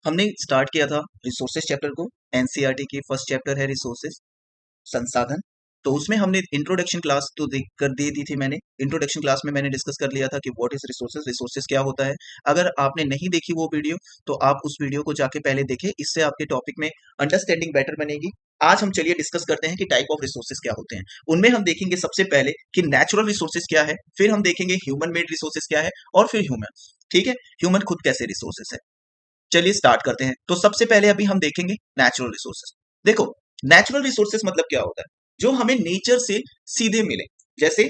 हमने स्टार्ट किया था रिसोर्सेज चैप्टर को। एनसीईआरटी की फर्स्ट चैप्टर है रिसोर्सेज, संसाधन। तो उसमें हमने इंट्रोडक्शन क्लास तो कर दे दी थी मैंने। इंट्रोडक्शन क्लास में मैंने डिस्कस कर लिया था कि व्हाट इज रिसोर्सेज, रिसोर्सेज क्या होता है। अगर आपने नहीं देखी वो वीडियो तो आप उस वीडियो को जाके पहले देखें, इससे आपके टॉपिक में अंडरस्टैंडिंग बेटर बनेगी। आज हम चलिए डिस्कस करते हैं कि टाइप ऑफ रिसोर्सेज क्या होते हैं। उनमें हम देखेंगे सबसे पहले कि नेचुरल रिसोर्सेज क्या है, फिर हम देखेंगे ह्यूमन मेड रिसोर्सेज क्या है, और फिर ह्यूमन। ठीक है, ह्यूमन खुद कैसे रिसोर्सेज है। चलिए स्टार्ट करते हैं। तो सबसे पहले अभी हम देखेंगे नेचुरल रिसोर्सेज। देखो, नेचुरल रिसोर्सेज मतलब क्या होता है, जो हमें नेचर से सीधे मिले। जैसे,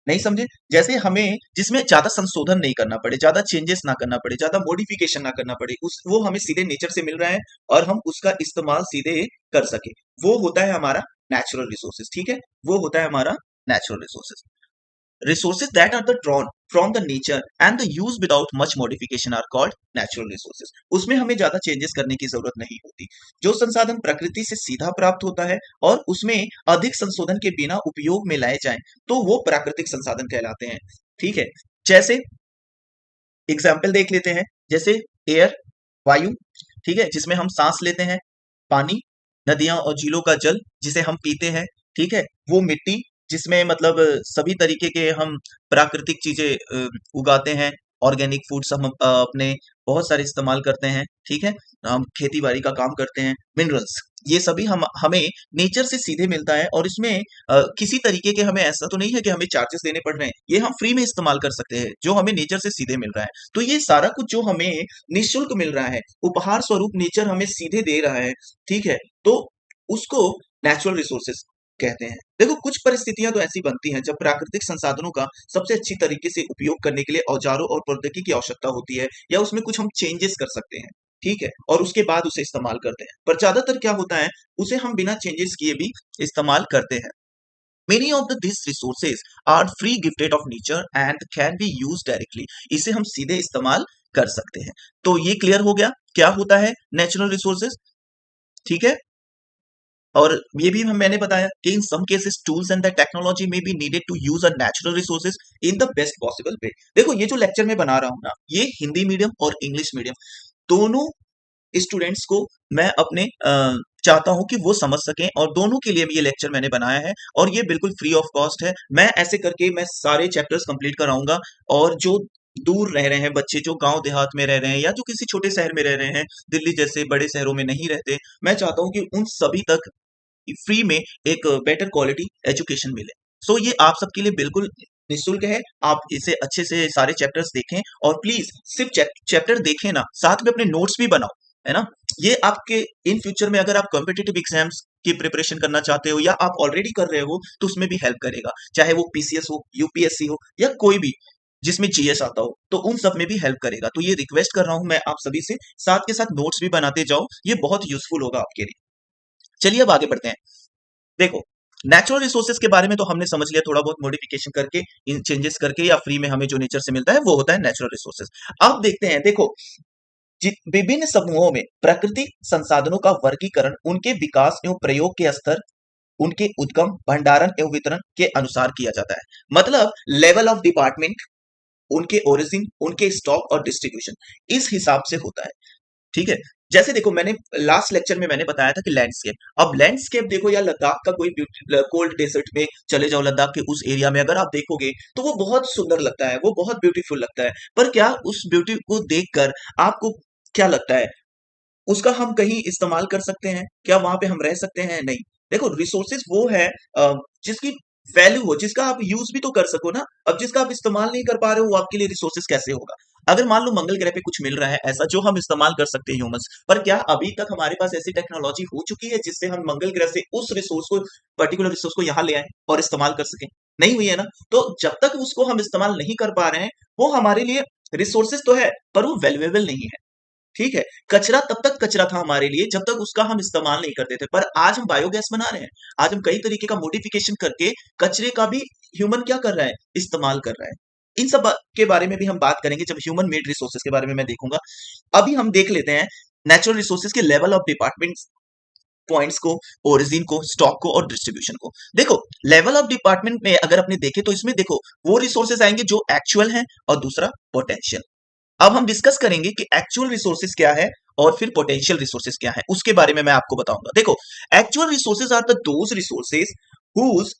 नहीं समझे, जैसे हमें जिसमें ज्यादा संशोधन नहीं करना पड़े, ज्यादा चेंजेस ना करना पड़े, ज्यादा मॉडिफिकेशन ना करना पड़े, उस वो हमें सीधे नेचर से मिल रहा है और हम उसका इस्तेमाल सीधे कर सके, वो होता है हमारा नेचुरल रिसोर्सेज। ठीक है, वो होता है हमारा natural resources. Resources that are the drawn from the nature and the use without much modification are called natural resources. उसमें हमें ज्यादा चेंजेस करने की जरूरत नहीं होती। जो संसाधन प्रकृति से सीधा प्राप्त होता है और उसमें अधिक संशोधन के बिना उपयोग में लाए जाएं, तो वो प्राकृतिक संसाधन कहलाते हैं। ठीक है, जैसे एग्जाम्पल देख लेते हैं। जैसे एयर, वायु, ठीक है, जिसमें हम सांस लेते हैं। पानी, नदियां और झीलों का जल जिसे हम पीते हैं। ठीक है, वो मिट्टी जिसमें मतलब सभी तरीके के हम प्राकृतिक चीजें उगाते हैं। ऑर्गेनिक फूड्स हम अपने बहुत सारे इस्तेमाल करते हैं। ठीक है, हम खेती बाड़ी का काम करते हैं। मिनरल्स, ये सभी हम हमें नेचर से सीधे मिलता है और इसमें किसी तरीके के हमें ऐसा तो नहीं है कि हमें चार्जेस देने पड़ रहे हैं। ये हम फ्री में इस्तेमाल कर सकते हैं, जो हमें नेचर से सीधे मिल रहा है। तो ये सारा कुछ जो हमें निःशुल्क मिल रहा है, उपहार स्वरूप नेचर हमें सीधे दे रहा है। ठीक है, तो उसको नेचुरल रिसोर्सेज कहते हैं। देखो, कुछ परिस्थितियां तो ऐसी बनती हैं जब प्राकृतिक संसाधनों का सबसे अच्छी तरीके से उपयोग करने के लिए औजारों और प्रौद्योगिकी की आवश्यकता होती है, या उसमें कुछ हम चेंजेस कर सकते हैं। ठीक है, और उसके बाद उसे इस्तेमाल करते हैं। पर ज्यादातर क्या होता है, उसे हम बिना चेंजेस किए भी इस्तेमाल करते हैं। Many of these resources are free gifted of nature and can be used directly. इसे हम सीधे इस्तेमाल कर सकते हैं। तो ये क्लियर हो गया क्या होता है नेचुरल रिसोर्सेज। ठीक है, और ये भी मैंने बताया कि in some cases tools and the technology में be needed to use a natural resources in the best possible way. देखो, ये जो लेक्चर मैं बना रहा हूँ ना, ये हिंदी मीडियम और इंग्लिश मीडियम दोनों स्टूडेंट्स को मैं अपने चाहता हूं कि वो समझ सकें, और दोनों के लिए ये लेक्चर मैंने बनाया है और ये बिल्कुल फ्री ऑफ कॉस्ट है। मैं ऐसे करके मैं सारे चैप्टर्स कंप्लीट कराऊंगा, और जो दूर रह रहे हैं बच्चे, जो गांव देहात में रह रहे हैं या जो किसी छोटे शहर में रह रहे हैं, दिल्ली जैसे बड़े शहरों में नहीं रहते, मैं चाहता हूं कि उन सभी तक फ्री में एक बेटर क्वालिटी एजुकेशन मिले। सो ये आप सबके लिए बिल्कुल निःशुल्क है। आप इसे अच्छे से सारे चैप्टर्स देखें, और प्लीज सिर्फ चैप्टर देखें ना, साथ में अपने नोट्स भी बनाओ, है ना। ये आपके इन फ्यूचर में अगर आप कॉम्पिटिटिव एग्जाम्स की प्रिपरेशन करना चाहते हो या आप ऑलरेडी कर रहे हो, तो उसमें भी हेल्प करेगा। चाहे वो पीसीएस हो, यूपीएससी हो, या कोई भी जिसमें जीएस आता हो, तो उन सब में भी हेल्प करेगा। तो ये रिक्वेस्ट कर रहा हूं मैं आप सभी से, साथ के साथ नोट्स भी बनाते जाओ, ये बहुत यूजफुल होगा आपके लिए। चलिए अब आगे बढ़ते हैं। देखो, नेचुरल रिसोर्सेज के बारे में तो हमने समझ लिया, थोड़ा बहुत मॉडिफिकेशन करके, इन चेंजेस करके, या फ्री में हमें जो नेचर से मिलता है वो होता है नेचुरल रिसोर्सेज। अब देखते हैं। देखो, विभिन्न समूहों में प्राकृतिक संसाधनों का वर्गीकरण उनके विकास एवं प्रयोग के स्तर, उनके उद्गम, भंडारण एवं वितरण के अनुसार किया जाता है। मतलब लेवल ऑफ डिपार्टमेंट, उनके ओरिजिन, उनके स्टॉक और डिस्ट्रीब्यूशन, इस हिसाब से होता है। ठीक है, जैसे देखो, मैंने लास्ट लेक्चर में मैंने बताया था कि लैंडस्केप। अब लैंडस्केप देखो, या लद्दाख का कोई कोल्ड डेजर्ट में चले जाओ, लद्दाख के उस एरिया में अगर आप देखोगे तो वो बहुत सुंदर लगता है, वो बहुत ब्यूटीफुल लगता है। पर क्या उस ब्यूटी को देखकर आपको क्या लगता है, उसका हम कहीं इस्तेमाल कर सकते हैं क्या, वहां पे हम रह सकते हैं? नहीं। देखो, रिसोर्सेज वो है जिसकी वैल्यू हो, जिसका आप यूज भी तो कर सको ना। अब जिसका आप इस्तेमाल नहीं कर पा रहे हो, वो आपके लिए रिसोर्सेज कैसे होगा? अगर मान लो मंगल ग्रह पे कुछ मिल रहा है ऐसा जो हम इस्तेमाल कर सकते हैं ह्यूमंस, पर क्या अभी तक हमारे पास ऐसी टेक्नोलॉजी हो चुकी है जिससे हम मंगल ग्रह से उस रिसोर्स को, पर्टिकुलर रिसोर्स को यहाँ ले आए और इस्तेमाल कर सकें? नहीं हुई है ना। तो जब तक उसको हम इस्तेमाल नहीं कर पा रहे हैं, वो हमारे लिए रिसोर्सेज तो है पर वो वैल्यूएबल नहीं है। ठीक है, कचरा तब तक कचरा था हमारे लिए जब तक उसका हम इस्तेमाल नहीं करते थे, पर आज हम बायोगैस बना रहे हैं। आज हम कई तरीके का मॉडिफिकेशन करके कचरे का भी ह्यूमन क्या कर रहा है, इस्तेमाल कर रहा है। इन सब के बारे में भी हम बात करेंगे जब ह्यूमन मेड रिसोर्सेज के बारे में मैं देखूंगा। अभी हम देख लेते हैं नेचुरल रिसोर्सेज के लेवल ऑफ डिपार्टमेंट, पॉइंट्स को, ओरिजिन को, स्टॉक को और डिस्ट्रीब्यूशन को। देखो, लेवल ऑफ डिपार्टमेंट में अगर अपने देखें तो इसमें देखो वो रिसोर्सेज आएंगे जो एक्चुअल हैं, और दूसरा पोटेंशियल। अब हम डिस्कस करेंगे कि एक्चुअल रिसोर्सेज क्या है और फिर पोटेंशियल रिसोर्सेज क्या है, उसके बारे में मैं आपको बताऊंगा। देखो, actual resources are the those resources whose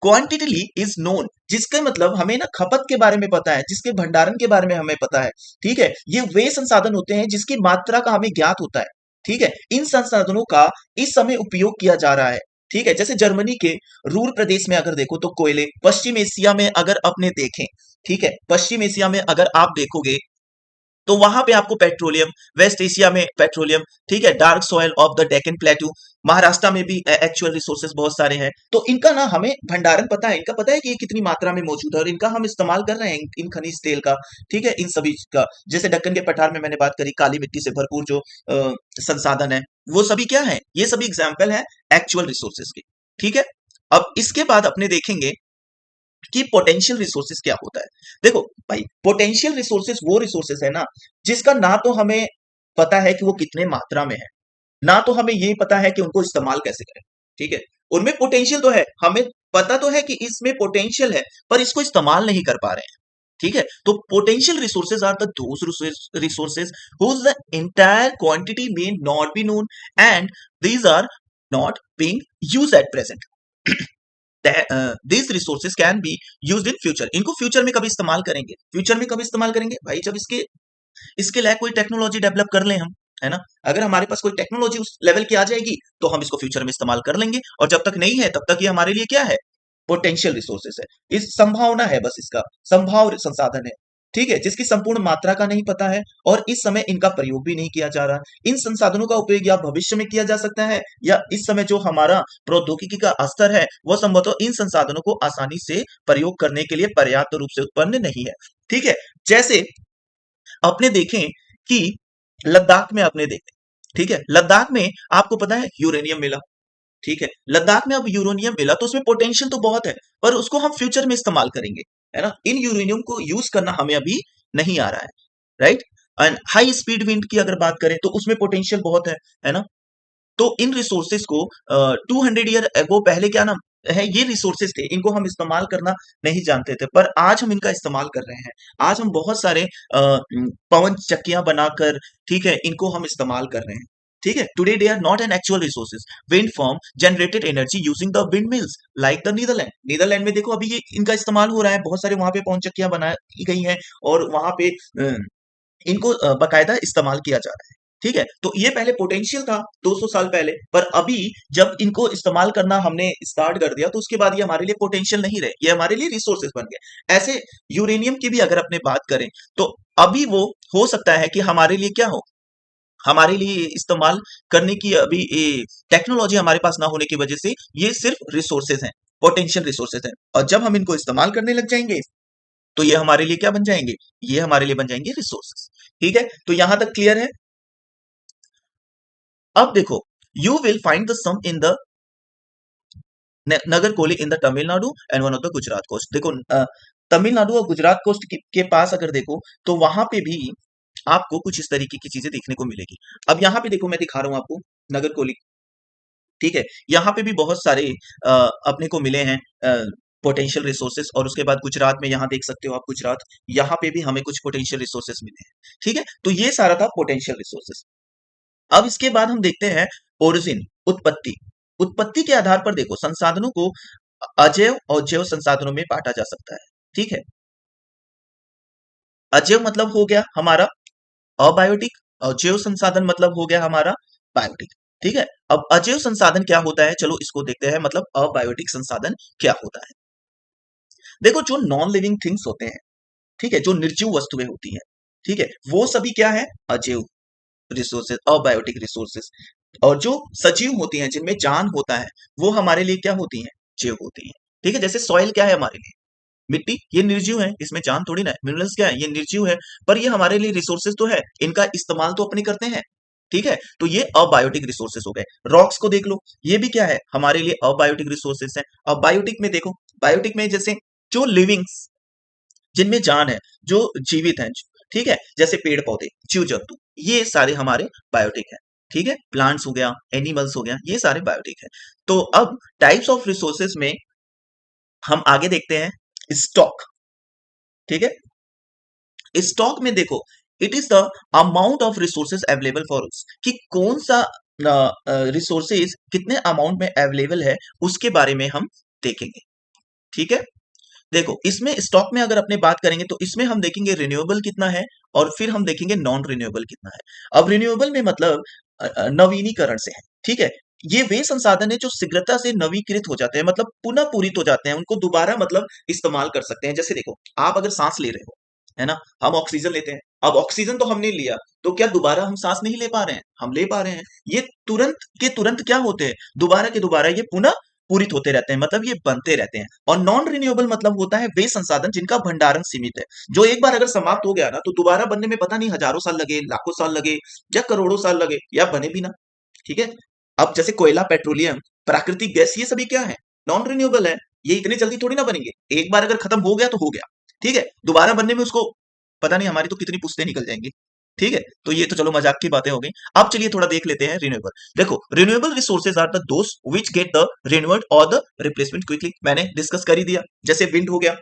quantity is known, जिसका मतलब हमें ना खपत के बारे में पता है, जिसके भंडारण के बारे में हमें पता है। ठीक है, ये वे संसाधन होते हैं जिसकी मात्रा का हमें ज्ञात होता है। ठीक है, इन संसाधनों का इस समय उपयोग किया जा रहा है। ठीक है, जैसे जर्मनी के रूर प्रदेश में अगर देखो तो कोयले, पश्चिम एशिया में अगर अपने देखें, ठीक है, पश्चिम एशिया में अगर आप देखोगे तो वहां पे आपको पेट्रोलियम, वेस्ट एशिया में पेट्रोलियम, ठीक है, dark soil of the Deccan प्लेटू, Maharashtra में भी एक्चुअल रिसोर्सेज बहुत सारे हैं। तो इनका ना हमें भंडारण पता है, इनका पता है कि ये कितनी मात्रा में मौजूद है और इनका हम इस्तेमाल कर रहे हैं इन खनिज तेल का। ठीक है, इन सभी का, जैसे दक्कन के पठार में मैंने बात करी, काली मिट्टी से भरपूर जो संसाधन है, वो सभी क्या है, ये सभी एग्जाम्पल है एक्चुअल रिसोर्सेज के। ठीक है, अब इसके बाद अपने देखेंगे कि पोटेंशियल रिसोर्सेज क्या होता है। देखो भाई, पोटेंशियल रिसोर्सेज वो रिसोर्सेज है ना जिसका ना तो हमें पता है कि वो कितने मात्रा में है, ना तो हमें ये पता है कि उनको इस्तेमाल कैसे करें। ठीक है, उनमें पोटेंशियल तो है, हमें पता तो है कि इसमें पोटेंशियल है, पर इसको इस्तेमाल नहीं कर पा रहे हैं। ठीक है, तो potential resources are the those resources whose the entire quantity may not be known and these are not being used at present. This resources can be used in future, इनको फ्यूचर में कभी इस्तेमाल करेंगे। फ्यूचर में कभी इस्तेमाल करेंगे भाई, जब इसके इसके लिए कोई टेक्नोलॉजी डेवलप कर लें हम, है ना। अगर हमारे पास कोई टेक्नोलॉजी उस लेवल की आ जाएगी तो हम इसको फ्यूचर में इस्तेमाल कर लेंगे, और जब तक नहीं है तब तक ये हमारे लिए क्या है, पोटेंशियल रिसोर्सेस है। इस संभावना है, बस इसका संभाव संसाधन है। ठीक है, जिसकी संपूर्ण मात्रा का नहीं पता है और इस समय इनका प्रयोग भी नहीं किया जा रहा। इन संसाधनों का उपयोग या भविष्य में किया जा सकता है, या इस समय जो हमारा प्रौद्योगिकी का स्तर है वह संभवतः इन संसाधनों को आसानी से प्रयोग करने के लिए पर्याप्त रूप से उत्पन्न नहीं है। ठीक है, जैसे अपने देखें कि लद्दाख में अपने देखें, ठीक है, लद्दाख में आपको पता है यूरेनियम मिला। ठीक है, लद्दाख में अब यूरेनियम मिला तो उसमें पोटेंशियल तो बहुत है, पर उसको हम फ्यूचर में इस्तेमाल करेंगे, है ना। इन यूरेनियम को यूज करना हमें अभी नहीं आ रहा है, right. And high speed wind की अगर बात करें तो उसमें पोटेंशियल बहुत है ना। तो इन रिसोर्सेज को 200 ईयर एगो पहले क्या नाम है, ये रिसोर्सेज थे, इनको हम इस्तेमाल करना नहीं जानते थे, पर आज हम इनका इस्तेमाल कर रहे हैं। आज हम बहुत सारे पवन चक्कियां बनाकर, ठीक है, इनको हम इस्तेमाल कर रहे हैं। ठीक है, today they are not an actual resources, wind form generated energy using the wind mills like the Netherland. Netherland में देखो अभी ये इनका इस्तेमाल हो रहा है, बहुत सारे वहां पे पवन चक्कियां बनाई गई हैं और वहां पे इनको बकायदा इस्तेमाल किया जा रहा है। ठीक है, तो ये पहले पोटेंशियल था 200 साल पहले, पर अभी जब इनको इस्तेमाल करना हमने स्टार्ट कर दिया तो उसके बाद ये हमारे लिए पोटेंशियल नहीं रहे, ये हमारे लिए रिसोर्सेज बन गए। ऐसे यूरेनियम की भी अगर अपने बात करें तो अभी वो हो सकता है कि हमारे लिए क्या हो, हमारे लिए इस्तेमाल करने की अभी टेक्नोलॉजी हमारे पास ना होने की वजह से ये सिर्फ रिसोर्सेज हैं, पोटेंशियल रिसोर्सेज हैं, और जब हम इनको इस्तेमाल करने लग जाएंगे तो ये हमारे लिए क्या बन जाएंगे, ये हमारे लिए बन जाएंगे रिसोर्सेस। ठीक है, तो यहां तक क्लियर है। अब देखो, you will find the some in the Nagercoil in the Tamil Nadu and one of the Gujarat coast. देखो तमिलनाडु और गुजरात कोस्ट के पास अगर देखो तो वहां पे भी आपको कुछ इस तरीके की चीजें देखने को मिलेगी। अब यहाँ पे देखो, मैं दिखा रहा हूँ आपको नगर कोली। ठीक है, यहाँ पे भी बहुत सारे अपने को मिले हैं पोटेंशियल रिसोर्सेस, और उसके बाद गुजरात में यहाँ देख सकते हो आप, गुजरात, यहाँ पे भी हमें कुछ पोटेंशियल रिसोर्सेस मिले हैं। ठीक है, तो ये सारा था पोटेंशियल रिसोर्सेस। अब इसके बाद हम देखते हैं ओरिजिन, उत्पत्ति। उत्पत्ति के आधार पर देखो संसाधनों को अजैव और जैव संसाधनों में बांटा जा सकता है। ठीक है, अजैव मतलब हो गया हमारा अबायोटिक, और जैव संसाधन मतलब हो गया हमारा बायोटिक। ठीक है, अब अजैव संसाधन क्या होता है, चलो इसको देखते हैं, मतलब अबायोटिक संसाधन क्या होता है। देखो, जो नॉन लिविंग थिंग्स होते हैं, ठीक है, जो निर्जीव वस्तुएं होती हैं, ठीक है, वो सभी क्या है, अजैव रिसोर्सेज, अबायोटिक रिसोर्सेज। और जो सजीव होती हैं, जिनमें जान होता है, वो हमारे लिए क्या होती हैं, जैव होती हैं। ठीक है, जैसे सॉइल क्या है हमारे लिए, मिट्टी, ये निर्जीव है, इसमें जान थोड़ी ना है। मिनरल्स क्या है, ये निर्जीव है, पर ये हमारे लिए रिसोर्सेज तो है, इनका इस्तेमाल तो अपने करते हैं। ठीक है, तो ये अबायोटिक रिसोर्सेज हो गए। रॉक्स को देख लो, ये भी क्या है, हमारे लिए अबायोटिक रिसोर्सेज है। अब बायोटिक में देखो, बायोटिक में जैसे जो लिविंग्स, जिनमें जान है, जो जीवित हैं, ठीक है, जैसे पेड़ पौधे, जीव जंतु, ये सारे हमारे बायोटिक है। ठीक है, प्लांट्स हो गया, एनिमल्स हो गया, ये सारे बायोटिक है। तो अब टाइप्स ऑफ रिसोर्सेज में हम आगे देखते हैं स्टॉक। ठीक है, स्टॉक में देखो, it is the amount of resources available for us, कि कौन सा रिसोर्सेज कितने अमाउंट में अवेलेबल है उसके बारे में हम देखेंगे। ठीक है, देखो इसमें स्टॉक में अगर अपने बात करेंगे तो इसमें हम देखेंगे रिन्यूएबल कितना है और फिर हम देखेंगे नॉन रिन्यूएबल कितना है। अब रिन्यूएबल में मतलब नवीनीकरण से है। ठीक है, ये वे संसाधन है जो शीघ्रता से नवीकृत हो जाते हैं, मतलब पुनः पूरित हो जाते हैं, उनको दोबारा मतलब इस्तेमाल कर सकते हैं। जैसे देखो, आप अगर सांस ले रहे हो, है ना, हम ऑक्सीजन लेते हैं, अब ऑक्सीजन तो हमने लिया, तो क्या दोबारा हम सांस नहीं ले पा रहे हैं? हम ले पा रहे हैं। ये तुरंत के तुरंत क्या होते हैं, दोबारा के दोबारा ये पुनः पूरित होते रहते हैं, मतलब ये बनते रहते हैं। और नॉन रिन्यूएबल मतलब होता है वे संसाधन जिनका भंडारण सीमित है, जो एक बार अगर समाप्त हो गया ना, तो दोबारा बनने में पता नहीं हजारों साल लगे, लाखों साल लगे, या करोड़ों साल लगे, या बने भी ना। ठीक है, अब जैसे कोयला, पेट्रोलियम, प्राकृतिक गैस, ये सभी क्या है, नॉन रिन्यूएबल है। ये इतनी जल्दी थोड़ी ना बनेंगे, एक बार अगर खत्म हो गया तो हो गया। ठीक है, दोबारा बनने में उसको पता नहीं हमारी तो कितनी पुश्तें निकल जाएंगी। ठीक है, तो ये तो चलो मजाक की बातें हो गई। अब चलिए थोड़ा देख लेते हैं रिन्यूएबल। देखो, renewable resources are the those which get the renewal और द रिप्लेसमेंट क्विकली, मैंने डिस्कस कर ही दिया। जैसे विंड हो गया,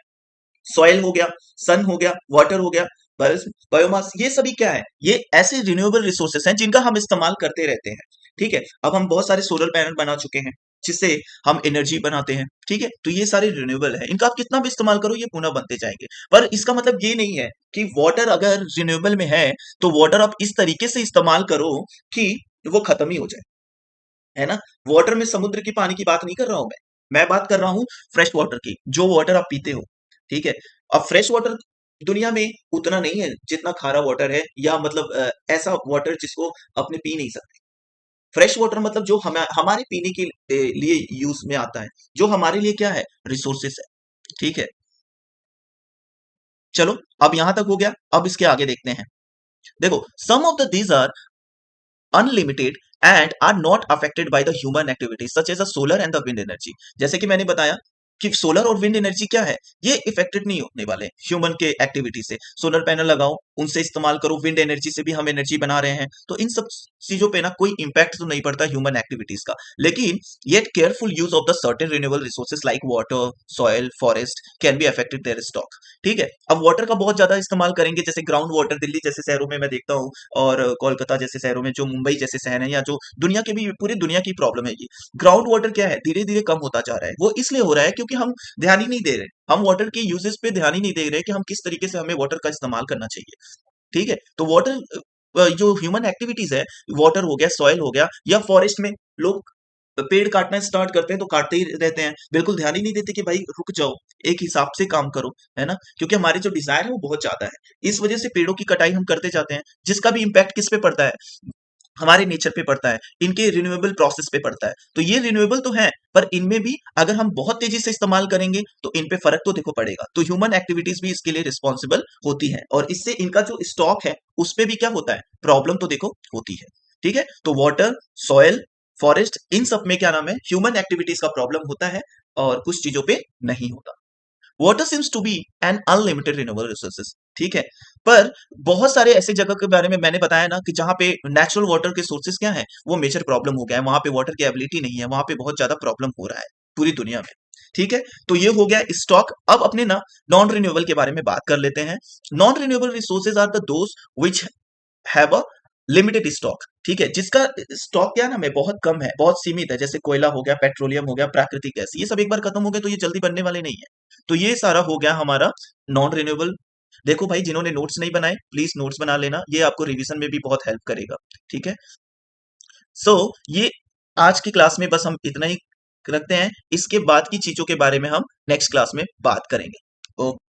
सॉइल हो गया, सन हो गया, वाटर हो गया, बायोमास, ये सभी क्या है, ये ऐसे रिन्यूएबल रिसोर्सेस हैं जिनका हम इस्तेमाल करते रहते हैं। ठीक है, अब हम बहुत सारे सोलर पैनल बना चुके हैं जिससे हम एनर्जी बनाते हैं। ठीक है, तो ये सारे रिन्यूएबल है, इनका आप कितना भी इस्तेमाल करो ये पुनः बनते जाएंगे। पर इसका मतलब ये नहीं है कि वाटर अगर रिन्यूएबल में है तो वाटर आप इस तरीके से इस्तेमाल करो कि वो खत्म ही हो जाए, है ना। वाटर में समुद्र की पानी की बात नहीं कर रहा हूं मैं बात कर रहा हूँ फ्रेश वाटर की, जो वाटर आप पीते हो। ठीक है, अब फ्रेश वाटर दुनिया में उतना नहीं है जितना खारा वाटर है, या मतलब ऐसा वाटर जिसको अपने पी नहीं सकते। फ्रेश वाटर मतलब जो हमारे पीने के लिए यूज में आता है, जो हमारे लिए क्या है, रिसोर्सेस है। ठीक है, चलो अब यहां तक हो गया, अब इसके आगे देखते हैं। देखो, some of the these are unlimited and are not affected by the human activities such as a solar and the wind energy. जैसे कि मैंने बताया कि सोलर और विंड एनर्जी क्या है, ये इफेक्टेड नहीं होने वाले ह्यूमन के एक्टिविटी से। सोलर पैनल लगाओ, उनसे इस्तेमाल करो, विंड एनर्जी से भी हम एनर्जी बना रहे हैं, तो इन सब चीजों पे ना कोई इंपैक्ट तो नहीं पड़ता ह्यूमन एक्टिविटीज का। लेकिन yet careful use of the certain renewable resources like water, soil, forest can be affected there stock. ठीक है, अब वाटर का बहुत ज्यादा इस्तेमाल करेंगे, जैसे ग्राउंड वाटर दिल्ली जैसे शहरों में मैं देखता हूँ, और कोलकाता जैसे शहरों में, जो मुंबई जैसे शहर है, या जो दुनिया के भी, पूरी दुनिया की प्रॉब्लम है ये। ग्राउंड वाटर क्या है, धीरे धीरे कम होता जा रहा है। वो इसलिए हो रहा है क्योंकि हम ध्यान ही नहीं दे रहे, हम वाटर के यूजेस पे ध्यान ही नहीं दे रहे कि हम किस तरीके से हमें वाटर का इस्तेमाल करना चाहिए। ठीक है, तो वाटर जो ह्यूमन एक्टिविटीज है, वाटर हो गया, सॉइल हो गया, या फॉरेस्ट में लोग पेड़ काटना स्टार्ट करते हैं तो काटते ही रहते हैं, बिल्कुल ध्यान ही नहीं देते कि भाई रुक जाओ, एक हिसाब से काम करो, है ना। क्योंकि हमारे जो डिजायर है वो बहुत ज्यादा है, इस वजह से पेड़ों की कटाई हम करते जाते हैं, जिसका भी इम्पैक्ट किस पे पड़ता है, हमारे नेचर पे पड़ता है, इनके रिन्यूएबल प्रोसेस पे पड़ता है। तो ये रिन्यूएबल तो है, पर इनमें भी अगर हम बहुत तेजी से इस्तेमाल करेंगे तो इन पे फर्क तो देखो पड़ेगा। तो ह्यूमन एक्टिविटीज भी इसके लिए रिस्पॉन्सिबल होती है, और इससे इनका जो स्टॉक है उस पे भी क्या होता है, प्रॉब्लम तो देखो होती है। ठीक है, तो वाटर, सॉयल, फॉरेस्ट, इन सब में क्या नाम है, ह्यूमन एक्टिविटीज का प्रॉब्लम होता है, और कुछ चीजों पे नहीं होता। Water seems to be an unlimited renewable resources. ठीक है, पर बहुत सारे ऐसे जगह के बारे में मैंने बताया ना, कि जहां पे नेचुरल वाटर के सोर्सेज क्या है, वो मेजर प्रॉब्लम हो गया है, वहां पे वाटर की एबिलिटी नहीं है, वहां पे बहुत ज्यादा प्रॉब्लम हो रहा है पूरी दुनिया में। ठीक है, तो ये हो गया स्टॉक। अब अपने ना नॉन रिन्यूएबल के बारे में बात कर लेते हैं। Non renewable resources are the those which have a limited stock. ठीक है, जिसका स्टॉक क्या नाम है, बहुत कम है, बहुत सीमित है। जैसे कोयला हो गया, पेट्रोलियम हो गया, प्राकृतिक गैस, ये सब एक बार खत्म हो गए तो ये जल्दी बनने वाले नहीं है। तो ये सारा हो गया हमारा नॉन रिन्यूएबल। देखो भाई, जिन्होंने नोट्स नहीं बनाए प्लीज नोट्स बना लेना, ये आपको रिवीजन में भी बहुत हेल्प करेगा। ठीक है, सो ये आज की क्लास में बस हम इतना ही रखते हैं, इसके बाद की चीजों के बारे में हम नेक्स्ट क्लास में बात करेंगे। ओके।